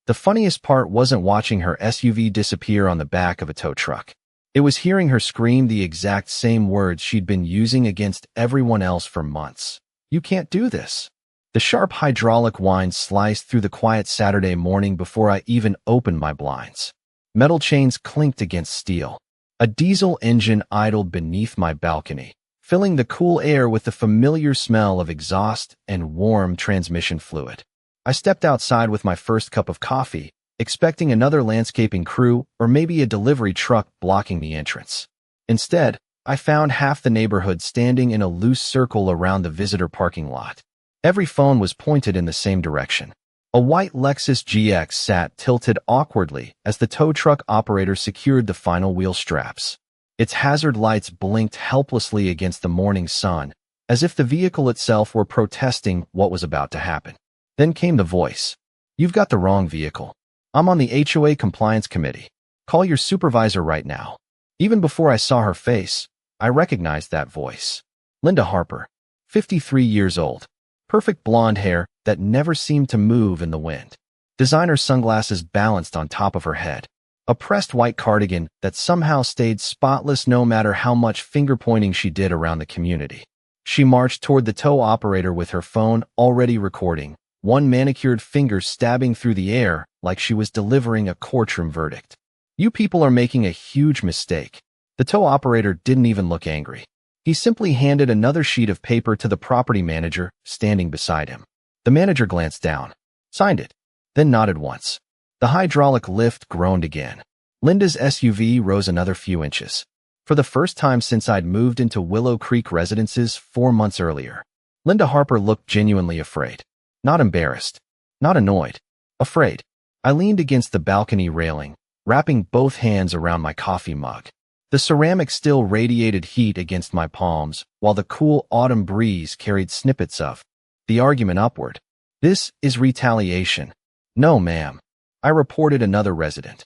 The funniest part wasn't watching her SUV disappear on the back of a tow truck. It was hearing her scream the exact same words she'd been using against everyone else for months. "You can't do this." The sharp hydraulic whine sliced through the quiet Saturday morning before I even opened my blinds. Metal chains clinked against steel. A diesel engine idled beneath my balcony, filling the cool air with the familiar smell of exhaust and warm transmission fluid. I stepped outside with my first cup of coffee, expecting another landscaping crew or maybe a delivery truck blocking the entrance. Instead, I found half the neighborhood standing in a loose circle around the visitor parking lot. Every phone was pointed in the same direction. A white Lexus GX sat tilted awkwardly as the tow truck operator secured the final wheel straps. Its hazard lights blinked helplessly against the morning sun, as if the vehicle itself were protesting what was about to happen. Then came the voice. "You've got the wrong vehicle. I'm on the HOA Compliance Committee. Call your supervisor right now." Even before I saw her face, I recognized that voice. Linda Harper, 53 years old. Perfect blonde hair that never seemed to move in the wind. Designer sunglasses balanced on top of her head. A pressed white cardigan that somehow stayed spotless no matter how much finger-pointing she did around the community. She marched toward the tow operator with her phone already recording, one manicured finger stabbing through the air like she was delivering a courtroom verdict. "You people are making a huge mistake." The tow operator didn't even look angry. He simply handed another sheet of paper to the property manager standing beside him. The manager glanced down, signed it, then nodded once. The hydraulic lift groaned again. Linda's SUV rose another few inches. For the first time since I'd moved into Willow Creek Residences 4 months earlier, Linda Harper looked genuinely afraid. Not embarrassed, not annoyed, afraid. I leaned against the balcony railing, wrapping both hands around my coffee mug. The ceramic still radiated heat against my palms, while the cool autumn breeze carried snippets of the argument upward. "This is retaliation." "No, ma'am," I reported another resident.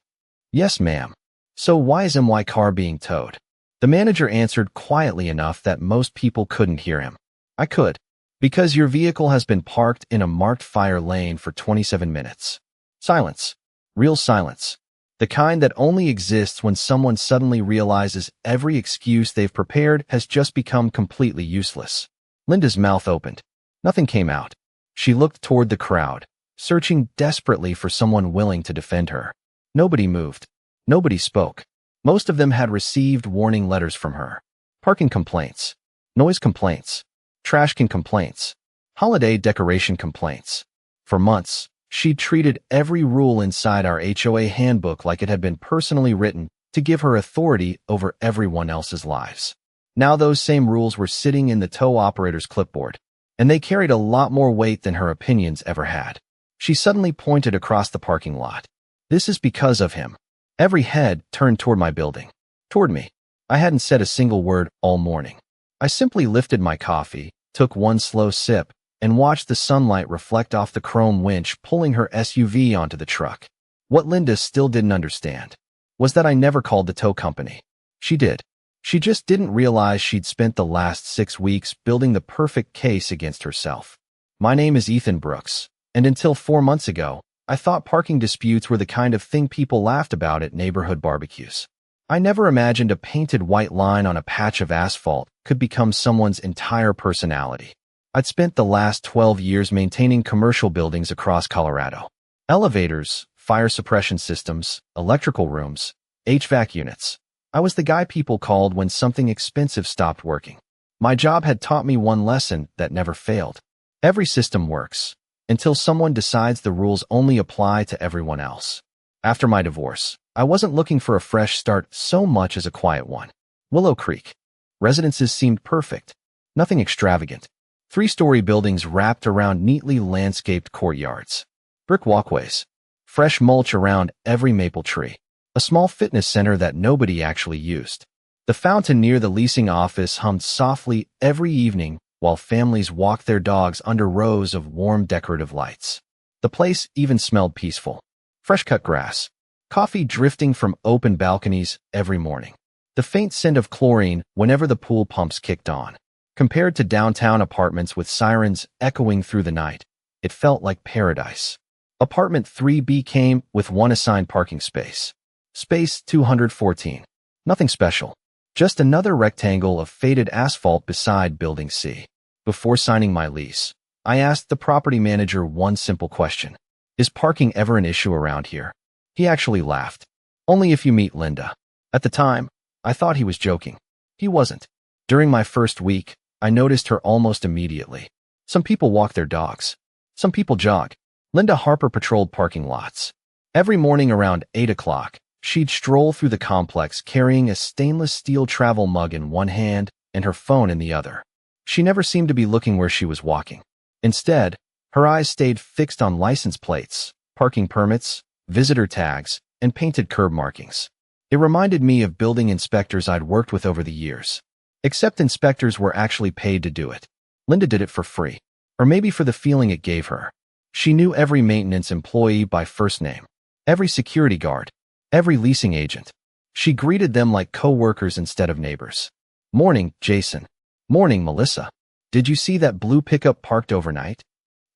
"Yes, ma'am." "So why is my car being towed?" The manager answered quietly enough that most people couldn't hear him. I could. "Because your vehicle has been parked in a marked fire lane for 27 minutes. Silence. Real silence. The kind that only exists when someone suddenly realizes every excuse they've prepared has just become completely useless. Linda's mouth opened. Nothing came out. She looked toward the crowd, searching desperately for someone willing to defend her. Nobody moved. Nobody spoke. Most of them had received warning letters from her. Parking complaints. Noise complaints. Trash can complaints. Holiday decoration complaints. For months, she'd treated every rule inside our HOA handbook like it had been personally written to give her authority over everyone else's lives. Now those same rules were sitting in the tow operator's clipboard, and they carried a lot more weight than her opinions ever had. She suddenly pointed across the parking lot. "This is because of him." Every head turned toward my building. Toward me. I hadn't said a single word all morning. I simply lifted my coffee, took one slow sip, and watched the sunlight reflect off the chrome winch pulling her SUV onto the truck. What Linda still didn't understand was that I never called the tow company. She did. She just didn't realize she'd spent the last 6 weeks building the perfect case against herself. My name is Ethan Brooks, and until 4 months ago, I thought parking disputes were the kind of thing people laughed about at neighborhood barbecues. I never imagined a painted white line on a patch of asphalt could become someone's entire personality. I'd spent the last 12 years maintaining commercial buildings across Colorado. Elevators, fire suppression systems, electrical rooms, HVAC units. I was the guy people called when something expensive stopped working. My job had taught me one lesson that never failed. Every system works until someone decides the rules only apply to everyone else. After my divorce, I wasn't looking for a fresh start so much as a quiet one. Willow Creek. Residences seemed perfect. Nothing extravagant. 3-story buildings wrapped around neatly landscaped courtyards. Brick walkways. Fresh mulch around every maple tree. A small fitness center that nobody actually used. The fountain near the leasing office hummed softly every evening while families walked their dogs under rows of warm decorative lights. The place even smelled peaceful. Fresh-cut grass. Coffee drifting from open balconies every morning. The faint scent of chlorine whenever the pool pumps kicked on. Compared to downtown apartments with sirens echoing through the night, it felt like paradise. Apartment 3B came with one assigned parking space. Space 214. Nothing special. Just another rectangle of faded asphalt beside Building C. Before signing my lease, I asked the property manager one simple question. Is parking ever an issue around here? He actually laughed. Only if you meet Linda. At the time, I thought he was joking. He wasn't. During my first week, I noticed her almost immediately. Some people walk their dogs. Some people jog. Linda Harper patrolled parking lots. Every morning around 8 o'clock, she'd stroll through the complex carrying a stainless steel travel mug in one hand and her phone in the other. She never seemed to be looking where she was walking. Instead, her eyes stayed fixed on license plates, parking permits, visitor tags, and painted curb markings. It reminded me of building inspectors I'd worked with over the years. Except inspectors were actually paid to do it. Linda did it for free. Or maybe for the feeling it gave her. She knew every maintenance employee by first name. Every security guard. Every leasing agent. She greeted them like co-workers instead of neighbors. Morning, Jason. Morning, Melissa. Did you see that blue pickup parked overnight?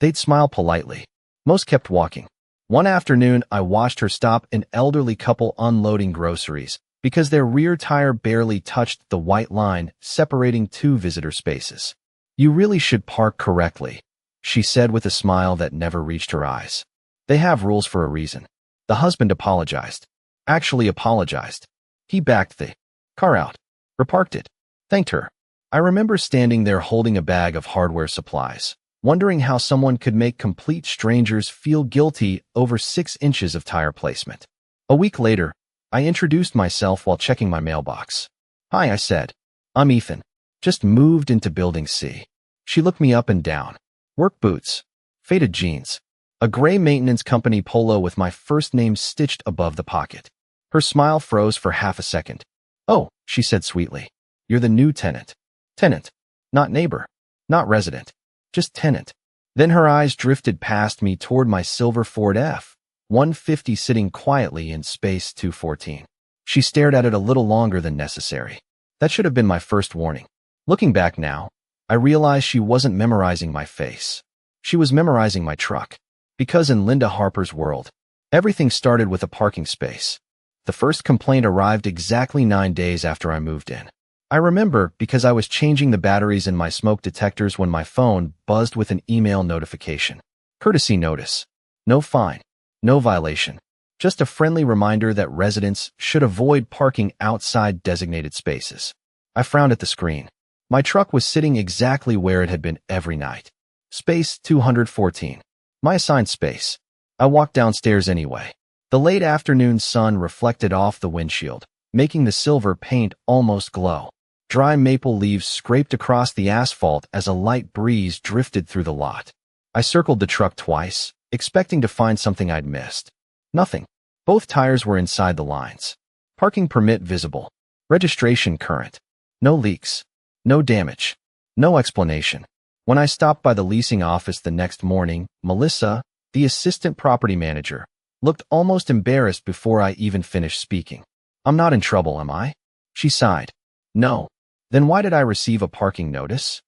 They'd smile politely. Most kept walking. One afternoon, I watched her stop an elderly couple unloading groceries because their rear tire barely touched the white line separating two visitor spaces. You really should park correctly, she said with a smile that never reached her eyes. They have rules for a reason. The husband apologized. Actually apologized. He backed the car out, reparked it, thanked her. I remember standing there holding a bag of hardware supplies, wondering how someone could make complete strangers feel guilty over 6 inches of tire placement. A week later, I introduced myself while checking my mailbox. Hi, I said. I'm Ethan. Just moved into Building C. She looked me up and down. Work boots. Faded jeans. A gray maintenance company polo with my first name stitched above the pocket. Her smile froze for half a second. Oh, she said sweetly. You're the new tenant. Tenant. Not neighbor. Not resident. Just tenant. Then her eyes drifted past me toward my silver Ford F-150 sitting quietly in space 214. She stared at it a little longer than necessary. That should have been my first warning. Looking back now, I realized she wasn't memorizing my face. She was memorizing my truck. Because in Linda Harper's world, everything started with a parking space. The first complaint arrived exactly 9 days after I moved in. I remember because I was changing the batteries in my smoke detectors when my phone buzzed with an email notification. Courtesy notice. No fine. No violation. Just a friendly reminder that residents should avoid parking outside designated spaces. I frowned at the screen. My truck was sitting exactly where it had been every night. Space 214. My assigned space. I walked downstairs anyway. The late afternoon sun reflected off the windshield, making the silver paint almost glow. Dry maple leaves scraped across the asphalt as a light breeze drifted through the lot. I circled the truck twice, expecting to find something I'd missed. Nothing. Both tires were inside the lines. Parking permit visible. Registration current. No leaks. No damage. No explanation. When I stopped by the leasing office the next morning, Melissa, the assistant property manager, looked almost embarrassed before I even finished speaking. I'm not in trouble, am I? She sighed. No. Then why did I receive a parking notice?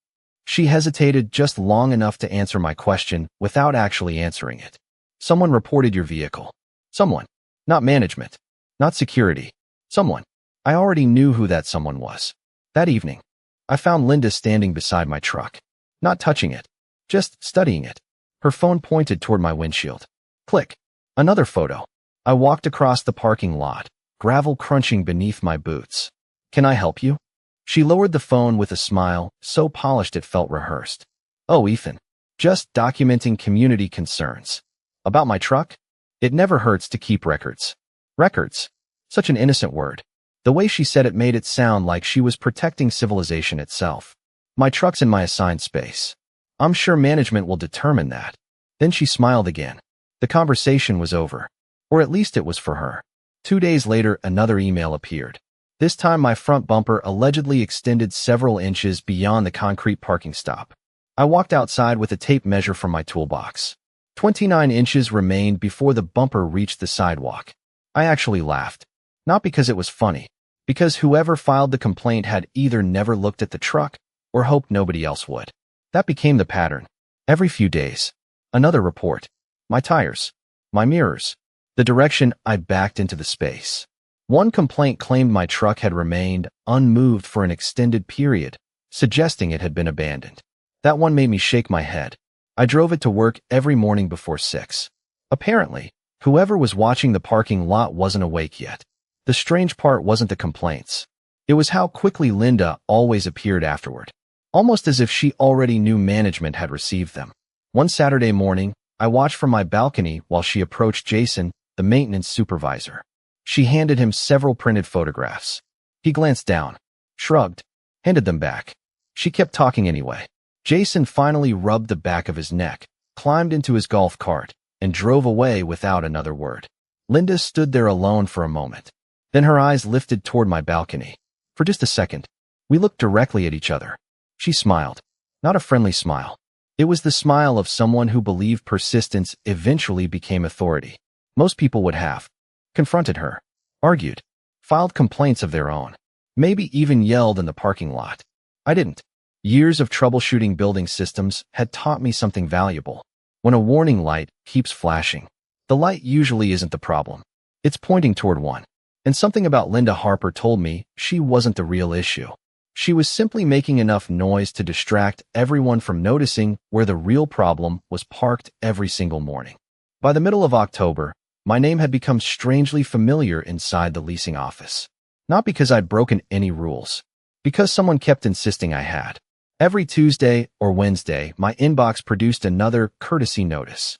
She hesitated just long enough to answer my question without actually answering it. Someone reported your vehicle. Someone. Not management. Not security. Someone. I already knew who that someone was. That evening, I found Linda standing beside my truck. Not touching it. Just studying it. Her phone pointed toward my windshield. Click. Another photo. I walked across the parking lot, gravel crunching beneath my boots. Can I help you? She lowered the phone with a smile, so polished it felt rehearsed. Oh, Ethan. Just documenting community concerns. About my truck? It never hurts to keep records. Records. Such an innocent word. The way she said it made it sound like she was protecting civilization itself. My truck's in my assigned space. I'm sure management will determine that. Then she smiled again. The conversation was over. Or at least it was for her. 2 days later, another email appeared. This time my front bumper allegedly extended several inches beyond the concrete parking stop. I walked outside with a tape measure from my toolbox. 29 inches remained before the bumper reached the sidewalk. I actually laughed. Not because it was funny. Because whoever filed the complaint had either never looked at the truck or hoped nobody else would. That became the pattern. Every few days. Another report. My tires. My mirrors. The direction I backed into the space. One complaint claimed my truck had remained unmoved for an extended period, suggesting it had been abandoned. That one made me shake my head. I drove it to work every morning before 6. Apparently, whoever was watching the parking lot wasn't awake yet. The strange part wasn't the complaints. It was how quickly Linda always appeared afterward, almost as if she already knew management had received them. One Saturday morning, I watched from my balcony while she approached Jason, the maintenance supervisor. She handed him several printed photographs. He glanced down, shrugged, handed them back. She kept talking anyway. Jason finally rubbed the back of his neck, climbed into his golf cart, and drove away without another word. Linda stood there alone for a moment. Then her eyes lifted toward my balcony. For just a second, we looked directly at each other. She smiled. Not a friendly smile. It was the smile of someone who believed persistence eventually became authority. Most people would have confronted her, argued, filed complaints of their own, maybe even yelled in the parking lot. I didn't. Years of troubleshooting building systems had taught me something valuable. When a warning light keeps flashing, the light usually isn't the problem. It's pointing toward one. And something about Linda Harper told me she wasn't the real issue. She was simply making enough noise to distract everyone from noticing where the real problem was parked every single morning. By the middle of October, my name had become strangely familiar inside the leasing office. Not because I'd broken any rules, because someone kept insisting I had. Every Tuesday or Wednesday, my inbox produced another courtesy notice.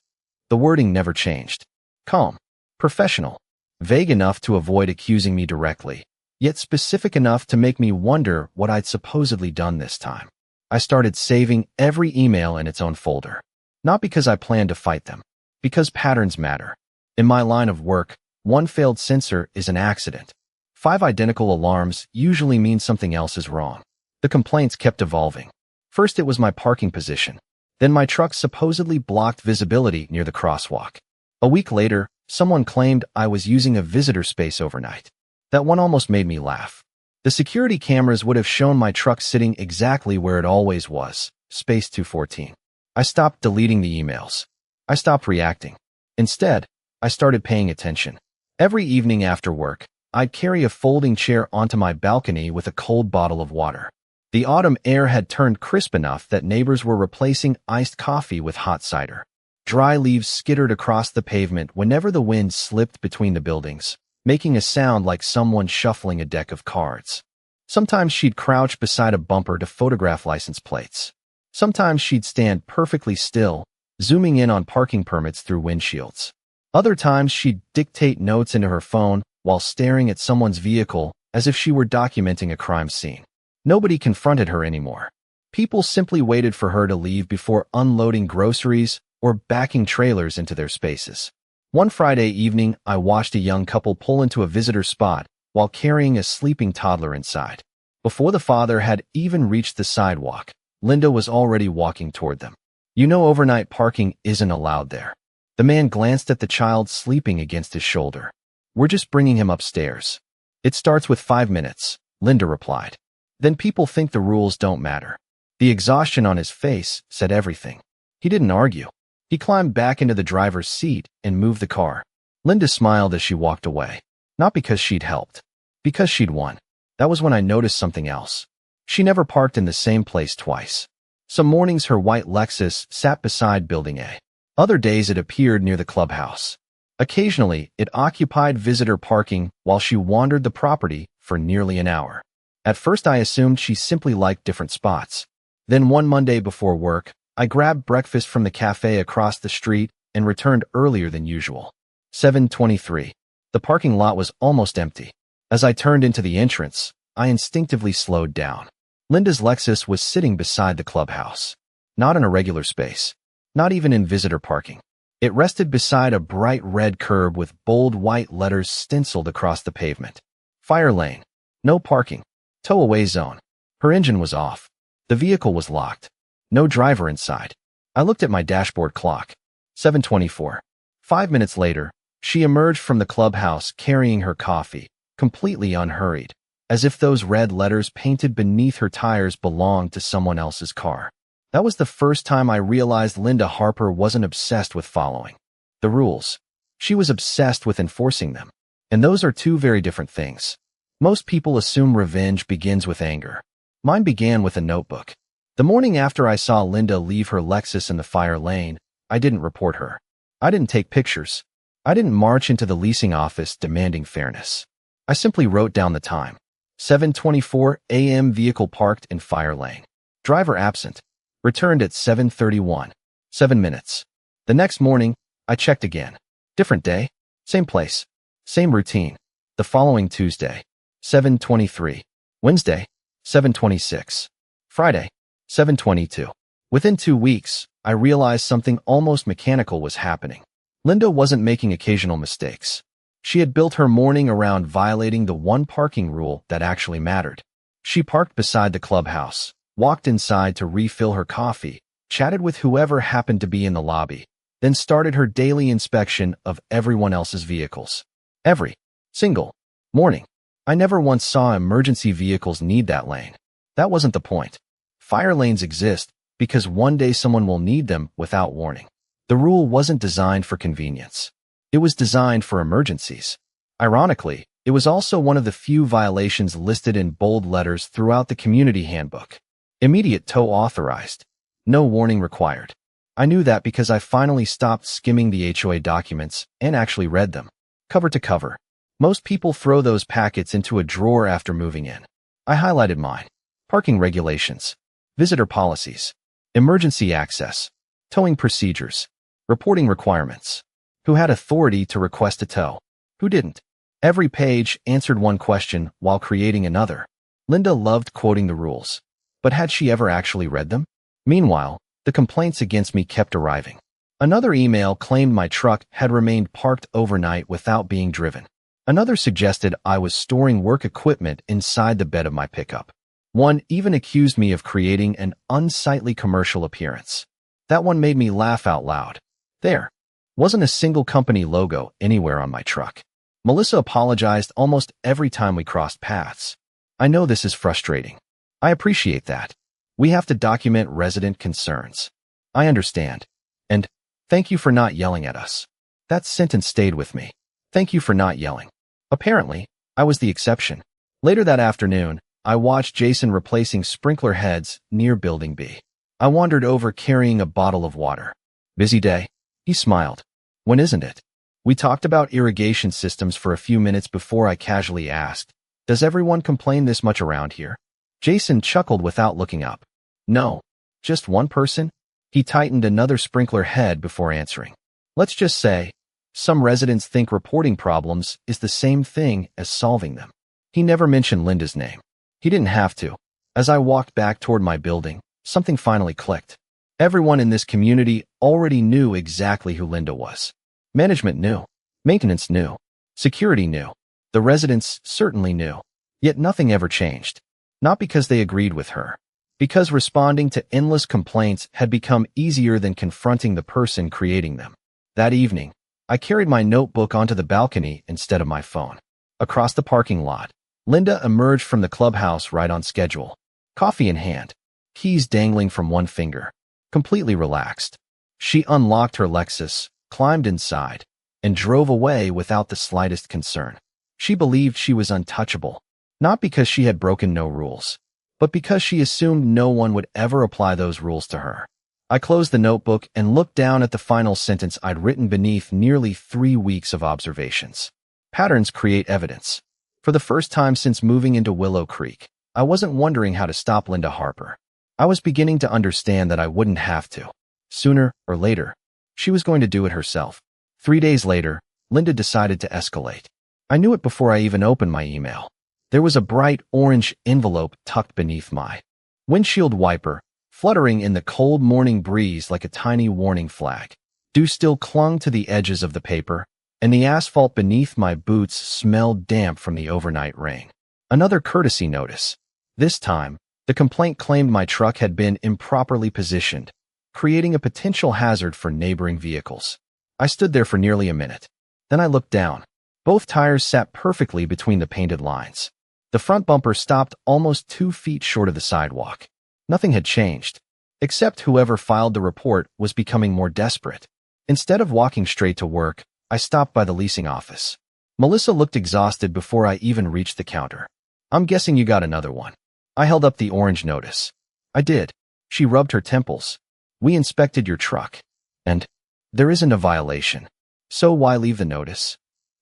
The wording never changed. Calm, professional, vague enough to avoid accusing me directly, yet specific enough to make me wonder what I'd supposedly done this time. I started saving every email in its own folder. Not because I planned to fight them, because patterns matter. In my line of work, one failed sensor is an accident. 5 identical alarms usually mean something else is wrong. The complaints kept evolving. First it was my parking position. Then my truck supposedly blocked visibility near the crosswalk. A week later, someone claimed I was using a visitor space overnight. That one almost made me laugh. The security cameras would have shown my truck sitting exactly where it always was, space 214. I stopped deleting the emails. I stopped reacting. Instead, I started paying attention. Every evening after work, I'd carry a folding chair onto my balcony with a cold bottle of water. The autumn air had turned crisp enough that neighbors were replacing iced coffee with hot cider. Dry leaves skittered across the pavement whenever the wind slipped between the buildings, making a sound like someone shuffling a deck of cards. Sometimes she'd crouch beside a bumper to photograph license plates. Sometimes she'd stand perfectly still, zooming in on parking permits through windshields. Other times she'd dictate notes into her phone while staring at someone's vehicle as if she were documenting a crime scene. Nobody confronted her anymore. People simply waited for her to leave before unloading groceries or backing trailers into their spaces. One Friday evening, I watched a young couple pull into a visitor spot while carrying a sleeping toddler inside. Before the father had even reached the sidewalk, Linda was already walking toward them. You know overnight parking isn't allowed there. The man glanced at the child sleeping against his shoulder. We're just bringing him upstairs. It starts with 5 minutes, Linda replied. Then people think the rules don't matter. The exhaustion on his face said everything. He didn't argue. He climbed back into the driver's seat and moved the car. Linda smiled as she walked away. Not because she'd helped. Because she'd won. That was when I noticed something else. She never parked in the same place twice. Some mornings her white Lexus sat beside Building A. Other days it appeared near the clubhouse. Occasionally, it occupied visitor parking while she wandered the property for nearly an hour. At first I assumed she simply liked different spots. Then one Monday before work, I grabbed breakfast from the cafe across the street and returned earlier than usual. 7:23. The parking lot was almost empty. As I turned into the entrance, I instinctively slowed down. Linda's Lexus was sitting beside the clubhouse. Not in a regular space. Not even in visitor parking. It rested beside a bright red curb with bold white letters stenciled across the pavement. Fire lane. No parking. Tow away zone. Her engine was off. The vehicle was locked. No driver inside. I looked at my dashboard clock. 7:24. 5 minutes later, she emerged from the clubhouse carrying her coffee, completely unhurried, as if those red letters painted beneath her tires belonged to someone else's car. That was the first time I realized Linda Harper wasn't obsessed with following the rules. She was obsessed with enforcing them. And those are two very different things. Most people assume revenge begins with anger. Mine began with a notebook. The morning after I saw Linda leave her Lexus in the fire lane, I didn't report her. I didn't take pictures. I didn't march into the leasing office demanding fairness. I simply wrote down the time. 7:24 a.m. Vehicle parked in fire lane. Driver absent. Returned at 7:31. 7 minutes. The next morning, I checked again. Different day. Same place. Same routine. The following Tuesday. 7:23. Wednesday. 7:26. Friday. 7:22. Within 2 weeks, I realized something almost mechanical was happening. Linda wasn't making occasional mistakes. She had built her morning around violating the one parking rule that actually mattered. She parked beside the clubhouse, walked inside to refill her coffee, chatted with whoever happened to be in the lobby, then started her daily inspection of everyone else's vehicles. Every single morning. I never once saw emergency vehicles need that lane. That wasn't the point. Fire lanes exist because one day someone will need them without warning. The rule wasn't designed for convenience. It was designed for emergencies. Ironically, it was also one of the few violations listed in bold letters throughout the community handbook. Immediate tow authorized. No warning required. I knew that because I finally stopped skimming the HOA documents and actually read them, cover to cover. Most people throw those packets into a drawer after moving in. I highlighted mine. Parking regulations, visitor policies, emergency access, towing procedures, reporting requirements. Who had authority to request a tow? Who didn't? Every page answered one question while creating another. Linda loved quoting the rules, but had she ever actually read them? Meanwhile, the complaints against me kept arriving. Another email claimed my truck had remained parked overnight without being driven. Another suggested I was storing work equipment inside the bed of my pickup. One even accused me of creating an unsightly commercial appearance. That one made me laugh out loud. There wasn't a single company logo anywhere on my truck. Melissa apologized almost every time we crossed paths. I know this is frustrating. I appreciate that. We have to document resident concerns. I understand. And thank you for not yelling at us. That sentence stayed with me. Thank you for not yelling. Apparently, I was the exception. Later that afternoon, I watched Jason replacing sprinkler heads near Building B. I wandered over carrying a bottle of water. Busy day? He smiled. When isn't it? We talked about irrigation systems for a few minutes before I casually asked, does everyone complain this much around here? Jason chuckled without looking up. No. Just one person? He tightened another sprinkler head before answering. Let's just say, some residents think reporting problems is the same thing as solving them. He never mentioned Linda's name. He didn't have to. As I walked back toward my building, something finally clicked. Everyone in this community already knew exactly who Linda was. Management knew. Maintenance knew. Security knew. The residents certainly knew. Yet nothing ever changed. Not because they agreed with her. Because responding to endless complaints had become easier than confronting the person creating them. That evening, I carried my notebook onto the balcony instead of my phone. Across the parking lot, Linda emerged from the clubhouse right on schedule. Coffee in hand. Keys dangling from one finger. Completely relaxed. She unlocked her Lexus, climbed inside, and drove away without the slightest concern. She believed she was untouchable, not because she had broken no rules, but because she assumed no one would ever apply those rules to her. I closed the notebook and looked down at the final sentence I'd written beneath nearly 3 weeks of observations. Patterns create evidence. For the first time since moving into Willow Creek, I wasn't wondering how to stop Linda Harper. I was beginning to understand that I wouldn't have to. Sooner or later, she was going to do it herself. 3 days later, Linda decided to escalate. I knew it before I even opened my email. There was a bright orange envelope tucked beneath my windshield wiper, fluttering in the cold morning breeze like a tiny warning flag. Dew still clung to the edges of the paper, and the asphalt beneath my boots smelled damp from the overnight rain. Another courtesy notice. This time, the complaint claimed my truck had been improperly positioned, creating a potential hazard for neighboring vehicles. I stood there for nearly a minute. Then I looked down. Both tires sat perfectly between the painted lines. The front bumper stopped almost 2 feet short of the sidewalk. Nothing had changed, except whoever filed the report was becoming more desperate. Instead of walking straight to work, I stopped by the leasing office. Melissa looked exhausted before I even reached the counter. I'm guessing you got another one. I held up the orange notice. I did. She rubbed her temples. We inspected your truck. And there isn't a violation. So why leave the notice?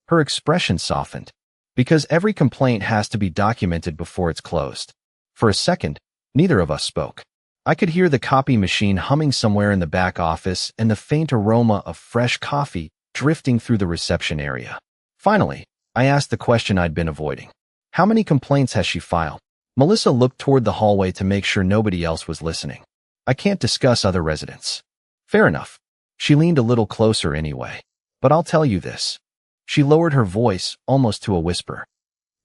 Her expression softened. Because every complaint has to be documented before it's closed. For a second, neither of us spoke. I could hear the copy machine humming somewhere in the back office and the faint aroma of fresh coffee drifting through the reception area. Finally, I asked the question I'd been avoiding. How many complaints has she filed? Melissa looked toward the hallway to make sure nobody else was listening. I can't discuss other residents. Fair enough. She leaned a little closer anyway. But I'll tell you this. She lowered her voice almost to a whisper.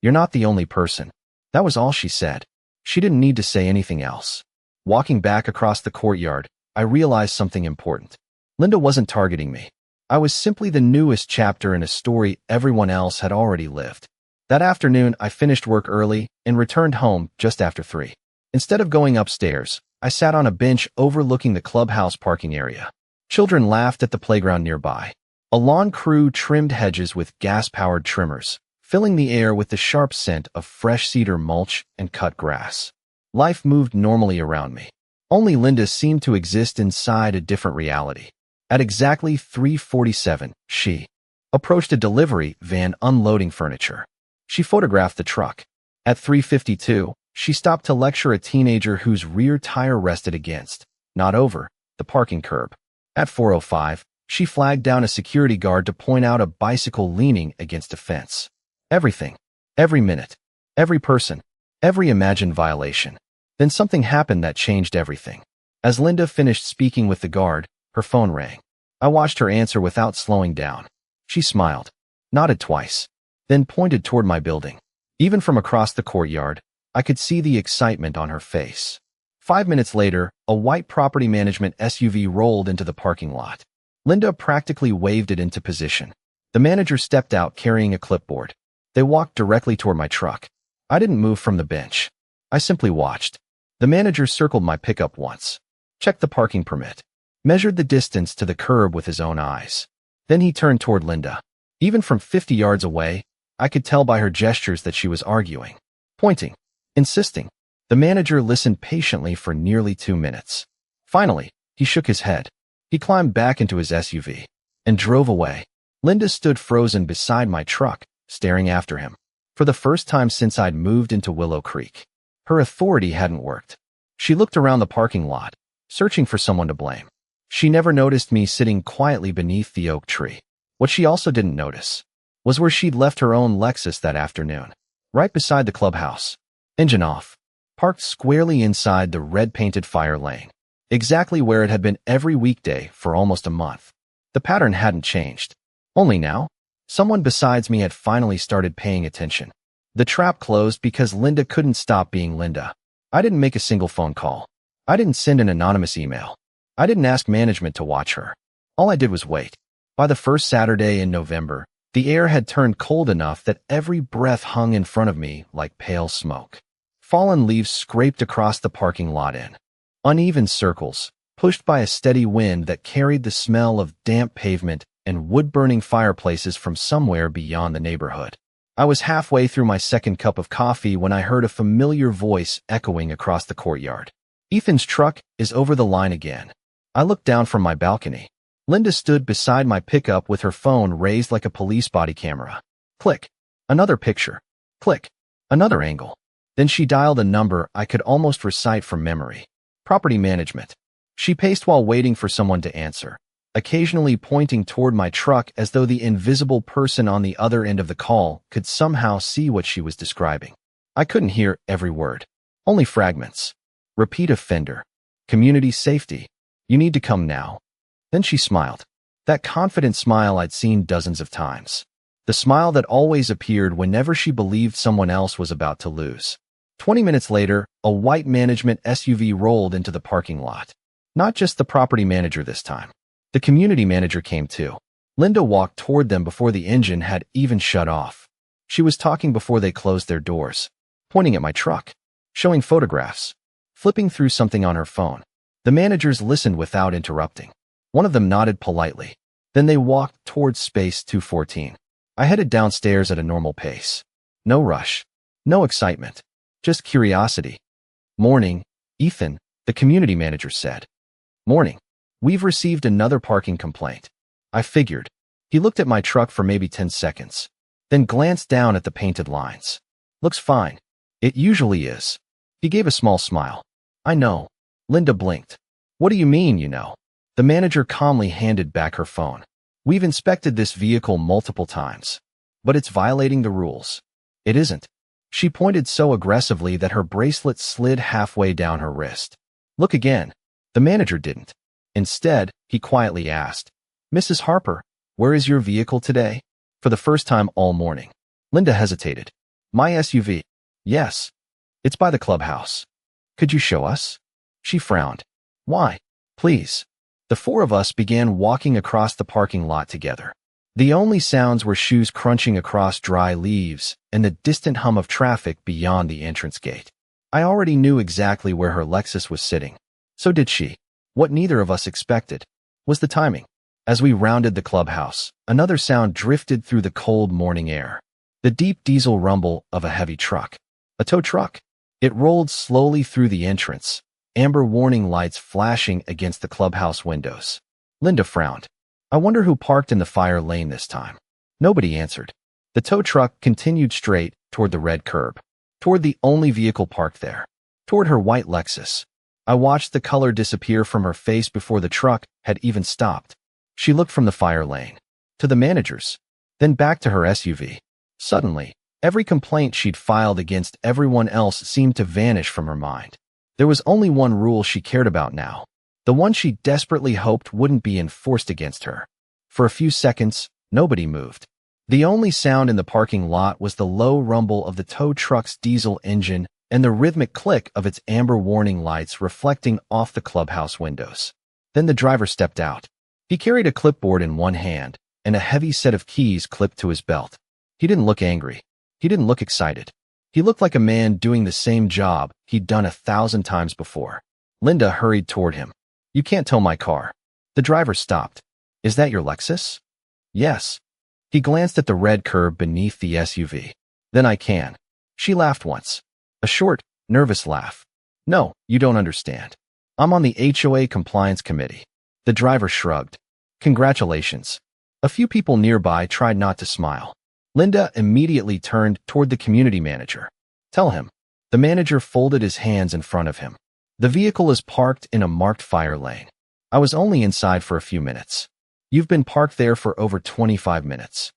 You're not the only person. That was all she said. She didn't need to say anything else. Walking back across the courtyard, I realized something important. Linda wasn't targeting me. I was simply the newest chapter in a story everyone else had already lived. That afternoon, I finished work early and returned home just after 3. Instead of going upstairs, I sat on a bench overlooking the clubhouse parking area. Children laughed at the playground nearby. A lawn crew trimmed hedges with gas-powered trimmers, filling the air with the sharp scent of fresh cedar mulch and cut grass. Life moved normally around me. Only Linda seemed to exist inside a different reality. At exactly 3:47, she approached a delivery van unloading furniture. She photographed the truck. At 3:52, she stopped to lecture a teenager whose rear tire rested against, not over, the parking curb. At 4:05, she flagged down a security guard to point out a bicycle leaning against a fence. Everything. Every minute. Every person. Every imagined violation. Then something happened that changed everything. As Linda finished speaking with the guard, her phone rang. I watched her answer without slowing down. She smiled, nodded twice, then pointed toward my building. Even from across the courtyard, I could see the excitement on her face. 5 minutes later, a white property management SUV rolled into the parking lot. Linda practically waved it into position. The manager stepped out carrying a clipboard. They walked directly toward my truck. I didn't move from the bench. I simply watched. The manager circled my pickup once, checked the parking permit, measured the distance to the curb with his own eyes. Then he turned toward Linda. Even from 50 yards away, I could tell by her gestures that she was arguing, pointing, insisting. The manager listened patiently for nearly 2 minutes. Finally, he shook his head. He climbed back into his SUV and drove away. Linda stood frozen beside my truck, staring after him. For the first time since I'd moved into Willow Creek, her authority hadn't worked. She looked around the parking lot, searching for someone to blame. She never noticed me sitting quietly beneath the oak tree. What she also didn't notice was where she'd left her own Lexus that afternoon, right beside the clubhouse. Engine off, parked squarely inside the red-painted fire lane, exactly where it had been every weekday for almost a month. The pattern hadn't changed. Only now, someone besides me had finally started paying attention. The trap closed because Linda couldn't stop being Linda. I didn't make a single phone call. I didn't send an anonymous email. I didn't ask management to watch her. All I did was wait. By the first Saturday in November, the air had turned cold enough that every breath hung in front of me like pale smoke. Fallen leaves scraped across the parking lot in uneven circles, pushed by a steady wind that carried the smell of damp pavement and wood-burning fireplaces from somewhere beyond the neighborhood. I was halfway through my second cup of coffee when I heard a familiar voice echoing across the courtyard. Ethan's truck is over the line again. I looked down from my balcony. Linda stood beside my pickup with her phone raised like a police body camera. Click. Another picture. Click. Another angle. Then she dialed a number I could almost recite from memory. Property management. She paced while waiting for someone to answer, occasionally pointing toward my truck as though the invisible person on the other end of the call could somehow see what she was describing. I couldn't hear every word. Only fragments. Repeat offender. Community safety. You need to come now. Then she smiled. That confident smile I'd seen dozens of times. The smile that always appeared whenever she believed someone else was about to lose. 20 minutes later, a white management SUV rolled into the parking lot. Not just the property manager this time. The community manager came too. Linda walked toward them before the engine had even shut off. She was talking before they closed their doors, pointing at my truck, showing photographs, flipping through something on her phone. The managers listened without interrupting. One of them nodded politely. Then they walked towards space 214. I headed downstairs at a normal pace. No rush. No excitement. Just curiosity. Morning, Ethan, the community manager said. Morning. We've received another parking complaint. I figured. He looked at my truck for maybe 10 seconds, then glanced down at the painted lines. Looks fine. It usually is. He gave a small smile. I know. Linda blinked. What do you mean, you know? The manager calmly handed back her phone. We've inspected this vehicle multiple times, but it's violating the rules. It isn't. She pointed so aggressively that her bracelet slid halfway down her wrist. Look again. The manager didn't. Instead, he quietly asked, Mrs. Harper, where is your vehicle today? For the first time all morning. Linda hesitated. My SUV. Yes. It's by the clubhouse. Could you show us? She frowned. Why? Please. The four of us began walking across the parking lot together. The only sounds were shoes crunching across dry leaves and the distant hum of traffic beyond the entrance gate. I already knew exactly where her Lexus was sitting. So did she. What neither of us expected was the timing. As we rounded the clubhouse, another sound drifted through the cold morning air. The deep diesel rumble of a heavy truck. A tow truck. It rolled slowly through the entrance, amber warning lights flashing against the clubhouse windows. Linda frowned. I wonder who parked in the fire lane this time. Nobody answered. The tow truck continued straight toward the red curb, toward the only vehicle parked there, toward her white Lexus. I watched the color disappear from her face before the truck had even stopped. She looked from the fire lane to the managers, then back to her SUV. Suddenly, every complaint she'd filed against everyone else seemed to vanish from her mind. There was only one rule she cared about now, the one she desperately hoped wouldn't be enforced against her. For a few seconds, nobody moved. The only sound in the parking lot was the low rumble of the tow truck's diesel engine and the rhythmic click of its amber warning lights reflecting off the clubhouse windows. Then the driver stepped out. He carried a clipboard in one hand and a heavy set of keys clipped to his belt. He didn't look angry. He didn't look excited. He looked like a man doing the same job he'd done 1,000 times before. Linda hurried toward him. You can't tow my car. The driver stopped. Is that your Lexus? Yes. He glanced at the red curb beneath the SUV. Then I can. She laughed once. A short, nervous laugh. No, you don't understand. I'm on the HOA compliance committee. The driver shrugged. Congratulations. A few people nearby tried not to smile. Linda immediately turned toward the community manager. Tell him. The manager folded his hands in front of him. The vehicle is parked in a marked fire lane. I was only inside for a few minutes. You've been parked there for over 25 minutes.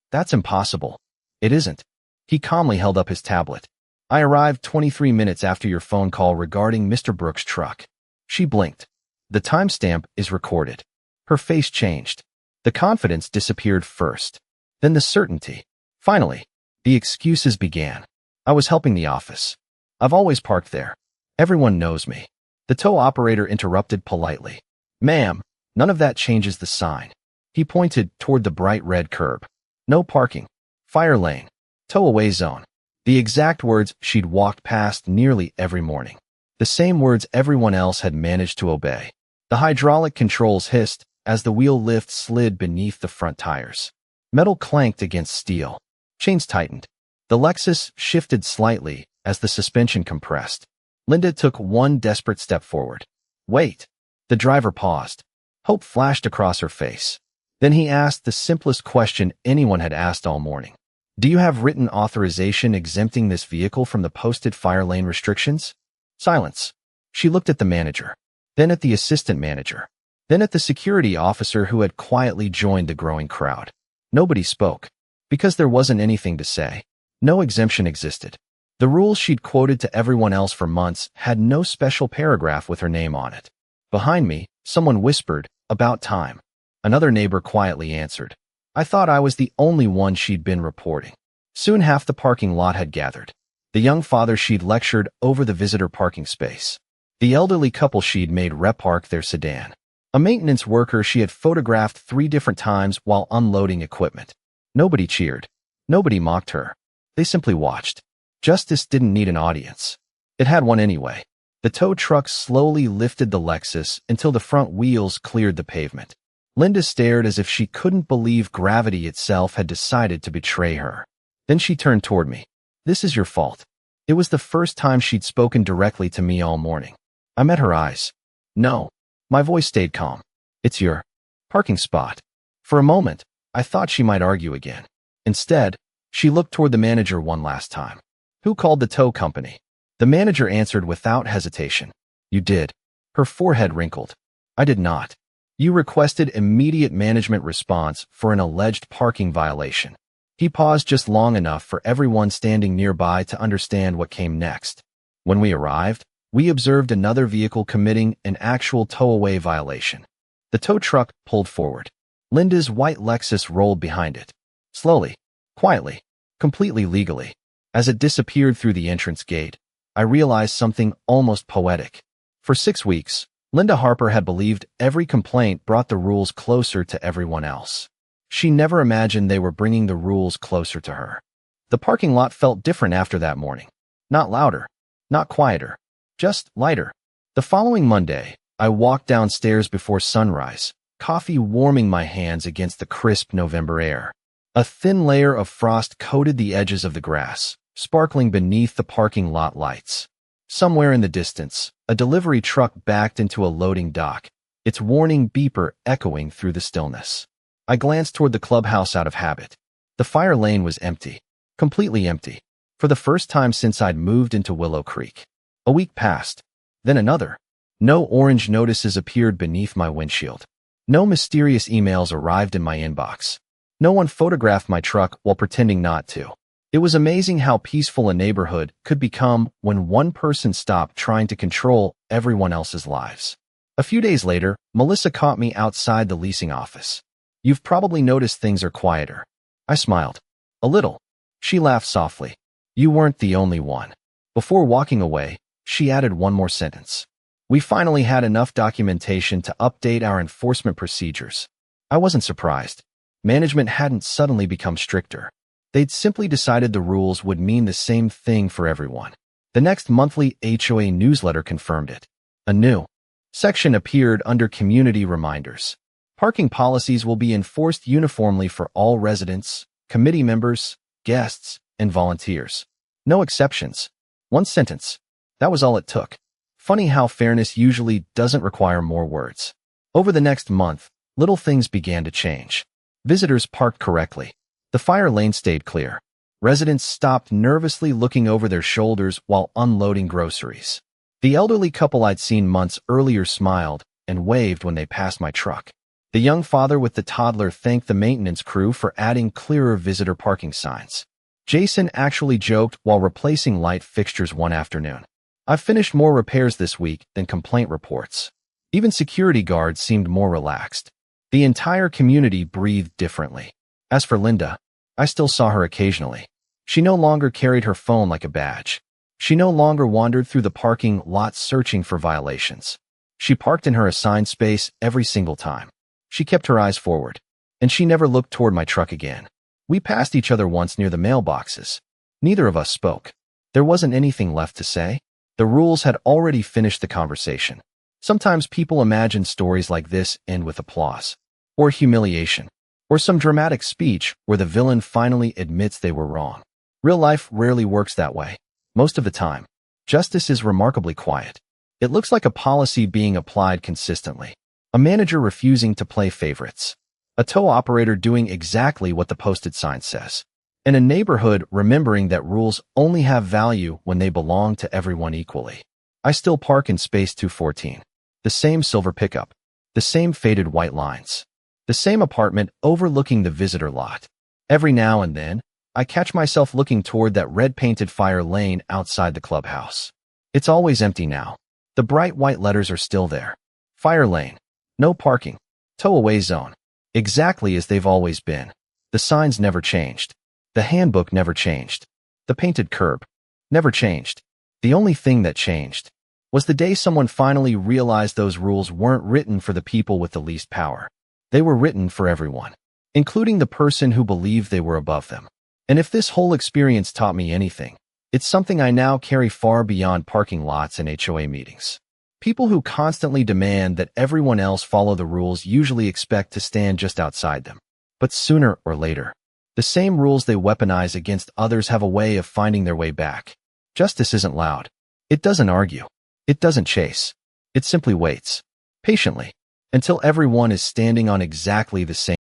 That's impossible. It isn't. He calmly held up his tablet. I arrived 23 minutes after your phone call regarding Mr. Brooks' truck. She blinked. The timestamp is recorded. Her face changed. The confidence disappeared first. Then the certainty. Finally, the excuses began. I was helping the office. I've always parked there. Everyone knows me. The tow operator interrupted politely. Ma'am, none of that changes the sign. He pointed toward the bright red curb. No parking. Fire lane. Tow away zone. The exact words she'd walked past nearly every morning. The same words everyone else had managed to obey. The hydraulic controls hissed as the wheel lift slid beneath the front tires. Metal clanked against steel. Chains tightened. The Lexus shifted slightly as the suspension compressed. Linda took one desperate step forward. Wait. The driver paused. Hope flashed across her face. Then he asked the simplest question anyone had asked all morning. Do you have written authorization exempting this vehicle from the posted fire lane restrictions? Silence. She looked at the manager, then at the assistant manager, then at the security officer who had quietly joined the growing crowd. Nobody spoke, because there wasn't anything to say. No exemption existed. The rules she'd quoted to everyone else for months had no special paragraph with her name on it. Behind me, someone whispered, about time. Another neighbor quietly answered. I thought I was the only one she'd been reporting. Soon half the parking lot had gathered. The young father she'd lectured over the visitor parking space. The elderly couple she'd made repark their sedan. A maintenance worker she had photographed 3 different times while unloading equipment. Nobody cheered. Nobody mocked her. They simply watched. Justice didn't need an audience. It had one anyway. The tow truck slowly lifted the Lexus until the front wheels cleared the pavement. Linda stared as if she couldn't believe gravity itself had decided to betray her. Then she turned toward me. "This is your fault." It was the first time she'd spoken directly to me all morning. I met her eyes. "No." My voice stayed calm. "It's your parking spot." For a moment, I thought she might argue again. Instead, she looked toward the manager one last time. "Who called the tow company?" The manager answered without hesitation. "You did." Her forehead wrinkled. "I did not." "You requested immediate management response for an alleged parking violation." He paused just long enough for everyone standing nearby to understand what came next. When we arrived, we observed another vehicle committing an actual tow-away violation. The tow truck pulled forward. Linda's white Lexus rolled behind it. Slowly, quietly, completely legally. As it disappeared through the entrance gate, I realized something almost poetic. For 6 weeks, Linda Harper had believed every complaint brought the rules closer to everyone else. She never imagined they were bringing the rules closer to her. The parking lot felt different after that morning. Not louder, not quieter, just lighter. The following Monday, I walked downstairs before sunrise, coffee warming my hands against the crisp November air. A thin layer of frost coated the edges of the grass, sparkling beneath the parking lot lights. Somewhere in the distance, a delivery truck backed into a loading dock, its warning beeper echoing through the stillness. I glanced toward the clubhouse out of habit. The fire lane was empty, completely empty, for the first time since I'd moved into Willow Creek. A week passed, then another. No orange notices appeared beneath my windshield. No mysterious emails arrived in my inbox. No one photographed my truck while pretending not to. It was amazing how peaceful a neighborhood could become when one person stopped trying to control everyone else's lives. A few days later, Melissa caught me outside the leasing office. "You've probably noticed things are quieter." I smiled. "A little." She laughed softly. "You weren't the only one." Before walking away, she added one more sentence. "We finally had enough documentation to update our enforcement procedures." I wasn't surprised. Management hadn't suddenly become stricter. They'd simply decided the rules would mean the same thing for everyone. The next monthly HOA newsletter confirmed it. A new section appeared under community reminders. Parking policies will be enforced uniformly for all residents, committee members, guests, and volunteers. No exceptions. One sentence. That was all it took. Funny how fairness usually doesn't require more words. Over the next month, little things began to change. Visitors parked correctly. The fire lane stayed clear. Residents stopped nervously looking over their shoulders while unloading groceries. The elderly couple I'd seen months earlier smiled and waved when they passed my truck. The young father with the toddler thanked the maintenance crew for adding clearer visitor parking signs. Jason actually joked while replacing light fixtures one afternoon. "I've finished more repairs this week than complaint reports." Even security guards seemed more relaxed. The entire community breathed differently. As for Linda, I still saw her occasionally. She no longer carried her phone like a badge. She no longer wandered through the parking lot searching for violations. She parked in her assigned space every single time. She kept her eyes forward, and she never looked toward my truck again. We passed each other once near the mailboxes. Neither of us spoke. There wasn't anything left to say. The rules had already finished the conversation. Sometimes people imagine stories like this end with applause, or humiliation, or some dramatic speech where the villain finally admits they were wrong. Real life rarely works that way. Most of the time, justice is remarkably quiet. It looks like a policy being applied consistently. A manager refusing to play favorites. A tow operator doing exactly what the posted sign says. And a neighborhood remembering that rules only have value when they belong to everyone equally. I still park in space 214. The same silver pickup. The same faded white lines. The same apartment overlooking the visitor lot. Every now and then, I catch myself looking toward that red-painted fire lane outside the clubhouse. It's always empty now. The bright white letters are still there. Fire lane. No parking. Tow-away zone. Exactly as they've always been. The signs never changed. The handbook never changed. The painted curb never changed. The only thing that changed was the day someone finally realized those rules weren't written for the people with the least power. They were written for everyone, including the person who believed they were above them. And if this whole experience taught me anything, it's something I now carry far beyond parking lots and HOA meetings. People who constantly demand that everyone else follow the rules usually expect to stand just outside them. But sooner or later, the same rules they weaponize against others have a way of finding their way back. Justice isn't loud. It doesn't argue. It doesn't chase. It simply waits, patiently, until everyone is standing on exactly the same